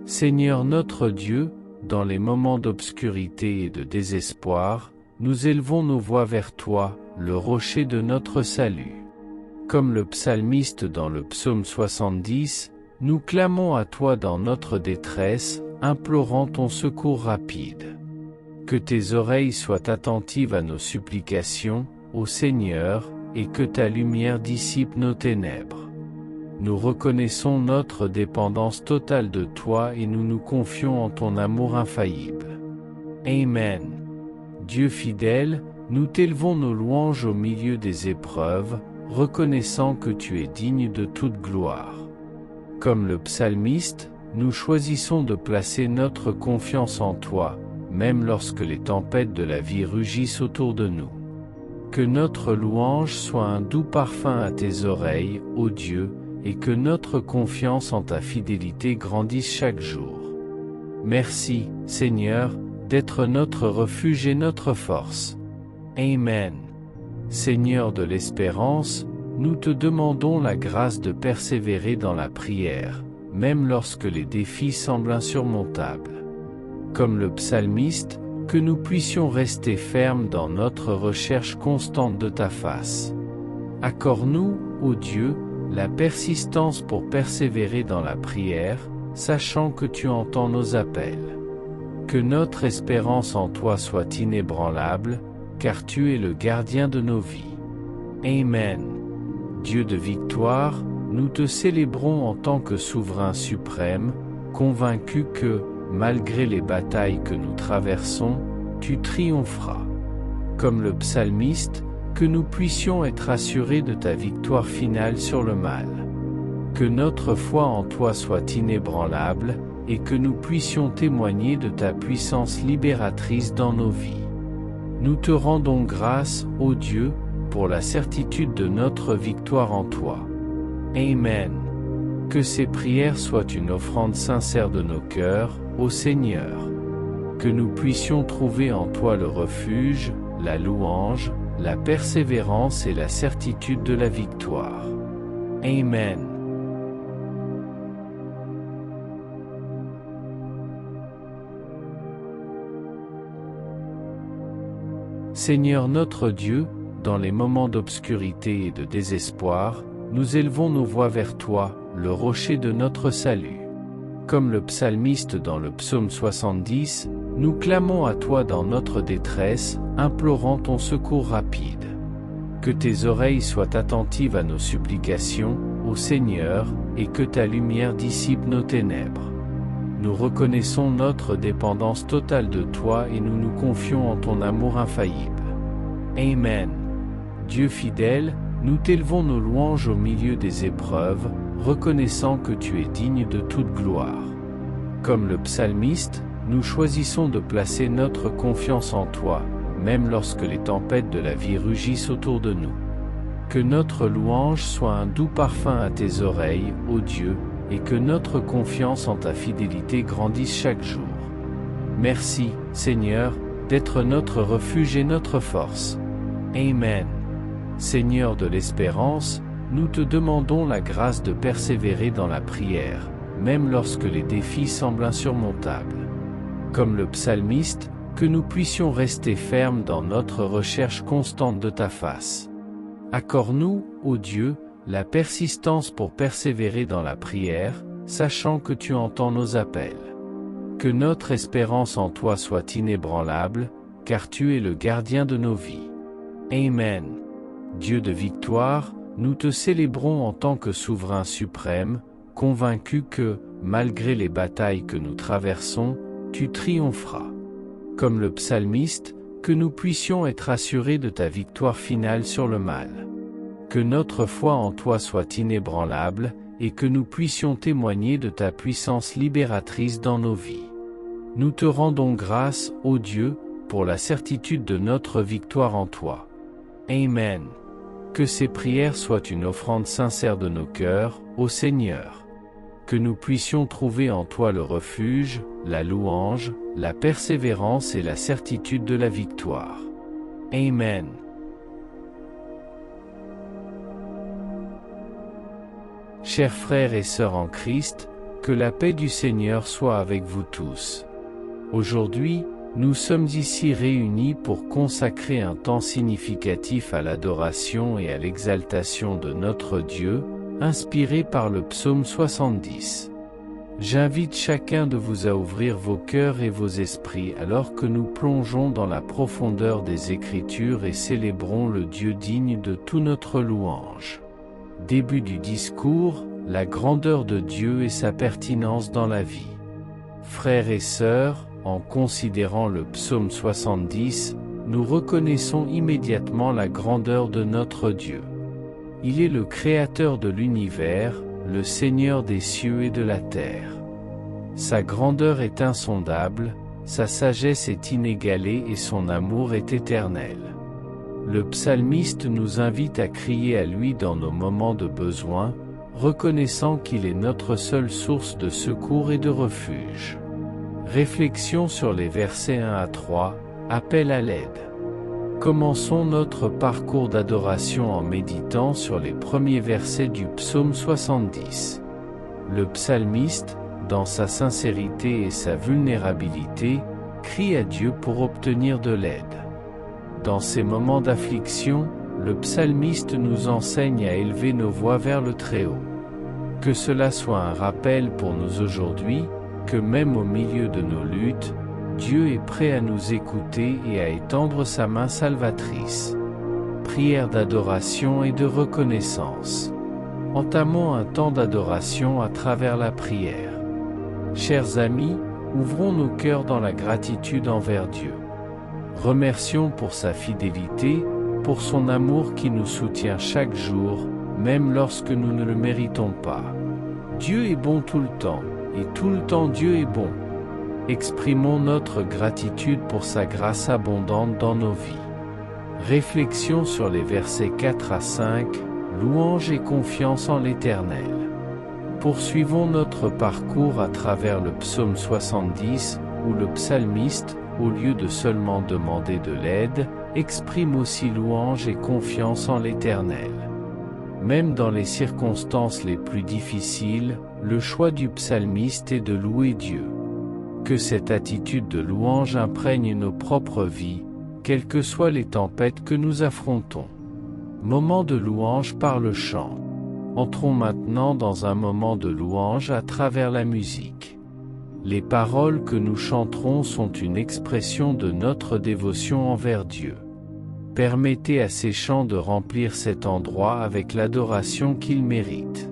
Seigneur notre Dieu, dans les moments d'obscurité et de désespoir, nous élevons nos voix vers toi, le rocher de notre salut. Comme le psalmiste dans le psaume 70, nous clamons à toi dans notre détresse, implorant ton secours rapide. Que tes oreilles soient attentives à nos supplications, ô Seigneur, et que ta lumière dissipe nos ténèbres. Nous reconnaissons notre dépendance totale de toi et nous nous confions en ton amour infaillible. Amen. Dieu fidèle, nous t'élevons nos louanges au milieu des épreuves, reconnaissant que tu es digne de toute gloire. Comme le psalmiste, nous choisissons de placer notre confiance en toi, même lorsque les tempêtes de la vie rugissent autour de nous. Que notre louange soit un doux parfum à tes oreilles, ô Dieu, et que notre confiance en ta fidélité grandisse chaque jour. Merci, Seigneur, d'être notre refuge et notre force. Amen. Seigneur de l'espérance, nous te demandons la grâce de persévérer dans la prière, même lorsque les défis semblent insurmontables. Comme le psalmiste, que nous puissions rester fermes dans notre recherche constante de ta face. Accorde-nous, ô Dieu, la persistance pour persévérer dans la prière, sachant que tu entends nos appels. Que notre espérance en toi soit inébranlable, car tu es le gardien de nos vies. Amen. Dieu de victoire, nous te célébrons en tant que souverain suprême, convaincus que, malgré les batailles que nous traversons, tu triompheras. Comme le psalmiste, que nous puissions être assurés de ta victoire finale sur le mal. Que notre foi en toi soit inébranlable, et que nous puissions témoigner de ta puissance libératrice dans nos vies. Nous te rendons grâce, ô Dieu, pour la certitude de notre victoire en toi. Amen. Que ces prières soient une offrande sincère de nos cœurs, ô Seigneur. Que nous puissions trouver en toi le refuge, la louange, la persévérance et la certitude de la victoire. Amen. Seigneur notre Dieu, dans les moments d'obscurité et de désespoir, nous élevons nos voix vers toi, le rocher de notre salut. Comme le psalmiste dans le psaume 70, nous clamons à toi dans notre détresse, implorant ton secours rapide. Que tes oreilles soient attentives à nos supplications, ô Seigneur, et que ta lumière dissipe nos ténèbres. Nous reconnaissons notre dépendance totale de toi et nous nous confions en ton amour infaillible. Amen. Dieu fidèle, nous t'élevons nos louanges au milieu des épreuves, reconnaissant que tu es digne de toute gloire. Comme le psalmiste, nous choisissons de placer notre confiance en toi, même lorsque les tempêtes de la vie rugissent autour de nous. Que notre louange soit un doux parfum à tes oreilles, ô Dieu, et que notre confiance en ta fidélité grandisse chaque jour. Merci, Seigneur, d'être notre refuge et notre force. Amen. Seigneur de l'espérance, nous te demandons la grâce de persévérer dans la prière, même lorsque les défis semblent insurmontables. Comme le psalmiste, que nous puissions rester fermes dans notre recherche constante de ta face. Accorde-nous, ô Dieu, la persistance pour persévérer dans la prière, sachant que tu entends nos appels. Que notre espérance en toi soit inébranlable, car tu es le gardien de nos vies. Amen. Dieu de victoire, nous te célébrons en tant que souverain suprême, convaincus que, malgré les batailles que nous traversons, tu triompheras. Comme le psalmiste, que nous puissions être assurés de ta victoire finale sur le mal. Que notre foi en toi soit inébranlable, et que nous puissions témoigner de ta puissance libératrice dans nos vies. Nous te rendons grâce, ô Dieu, pour la certitude de notre victoire en toi. Amen. Que ces prières soient une offrande sincère de nos cœurs, ô Seigneur. Que nous puissions trouver en toi le refuge, la louange, la persévérance et la certitude de la victoire. Amen. Chers frères et sœurs en Christ, Que la paix du Seigneur soit avec vous tous. Aujourd'hui, nous sommes ici réunis pour consacrer un temps significatif à l'adoration et à l'exaltation de notre Dieu, inspiré par le psaume 70. J'invite chacun de vous à ouvrir vos cœurs et vos esprits alors que nous plongeons dans la profondeur des Écritures et célébrons le Dieu digne de tout notre louange. Début du discours, la grandeur de Dieu et sa pertinence dans la vie. Frères et sœurs, en considérant le psaume 70, nous reconnaissons immédiatement la grandeur de notre Dieu. Il est le Créateur de l'univers, le Seigneur des cieux et de la terre. Sa grandeur est insondable, sa sagesse est inégalée et son amour est éternel. Le psalmiste nous invite à crier à lui dans nos moments de besoin, reconnaissant qu'il est notre seule source de secours et de refuge. Réflexion sur les versets 1 à 3, appel à l'aide. Commençons notre parcours d'adoration en méditant sur les premiers versets du psaume 70. Le psalmiste, dans sa sincérité et sa vulnérabilité, crie à Dieu pour obtenir de l'aide. Dans ces moments d'affliction, le psalmiste nous enseigne à élever nos voix vers le Très-Haut. Que cela soit un rappel pour nous aujourd'hui, que même au milieu de nos luttes, Dieu est prêt à nous écouter et à étendre sa main salvatrice. Prière d'adoration et de reconnaissance. Entamons un temps d'adoration à travers la prière. Chers amis, ouvrons nos cœurs dans la gratitude envers Dieu. Remercions pour sa fidélité, pour son amour qui nous soutient chaque jour, même lorsque nous ne le méritons pas. Dieu est bon tout le temps, et tout le temps Dieu est bon. Exprimons notre gratitude pour sa grâce abondante dans nos vies. Réflexion sur les versets 4 à 5, louange et confiance en l'Éternel. Poursuivons notre parcours à travers le psaume 70, où le psalmiste, au lieu de seulement demander de l'aide, exprime aussi louange et confiance en l'Éternel. Même dans les circonstances les plus difficiles, le choix du psalmiste est de louer Dieu. Que cette attitude de louange imprègne nos propres vies, quelles que soient les tempêtes que nous affrontons. Moment de louange par le chant. Entrons maintenant dans un moment de louange à travers la musique. Les paroles que nous chanterons sont une expression de notre dévotion envers Dieu. Permettez à ces chants de remplir cet endroit avec l'adoration qu'ils méritent.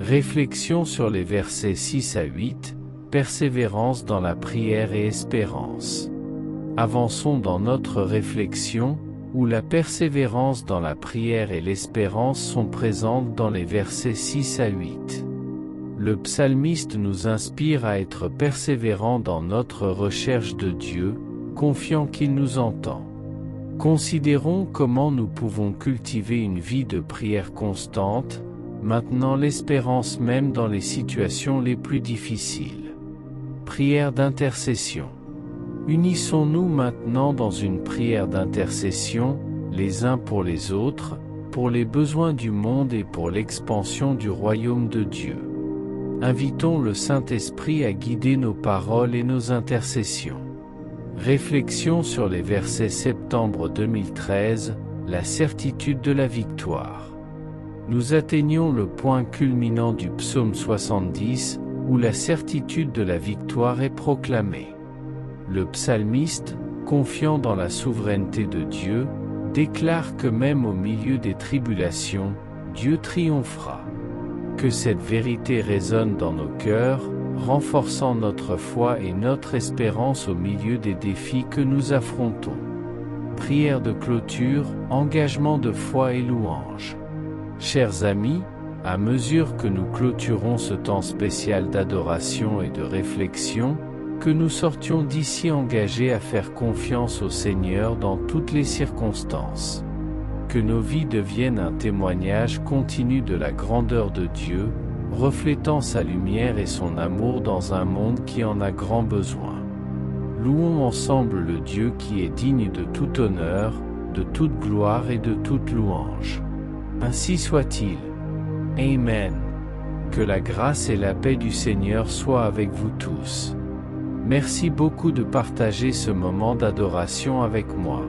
Réflexion sur les versets 6 à 8, persévérance dans la prière et espérance. Avançons dans notre réflexion, où la persévérance dans la prière et l'espérance sont présentes dans les versets 6 à 8. Le psalmiste nous inspire à être persévérants dans notre recherche de Dieu, confiant qu'il nous entend. Considérons comment nous pouvons cultiver une vie de prière constante, maintenant l'espérance même dans les situations les plus difficiles. Prière d'intercession. Unissons-nous maintenant dans une prière d'intercession, les uns pour les autres, pour les besoins du monde et pour l'expansion du royaume de Dieu. Invitons le Saint-Esprit à guider nos paroles et nos intercessions. Réflexion sur les versets septembre 2013, la certitude de la victoire. Nous atteignons le point culminant du psaume 70, où la certitude de la victoire est proclamée. Le psalmiste, confiant dans la souveraineté de Dieu, déclare que même au milieu des tribulations, Dieu triomphera. Que cette vérité résonne dans nos cœurs, renforçant notre foi et notre espérance au milieu des défis que nous affrontons. Prière de clôture, engagement de foi et louange. Chers amis, à mesure que nous clôturons ce temps spécial d'adoration et de réflexion, que nous sortions d'ici engagés à faire confiance au Seigneur dans toutes les circonstances. Que nos vies deviennent un témoignage continu de la grandeur de Dieu, reflétant sa lumière et son amour dans un monde qui en a grand besoin. Louons ensemble le Dieu qui est digne de tout honneur, de toute gloire et de toute louange. Ainsi soit-il. Amen. Que la grâce et la paix du Seigneur soient avec vous tous. Merci beaucoup de partager ce moment d'adoration avec moi.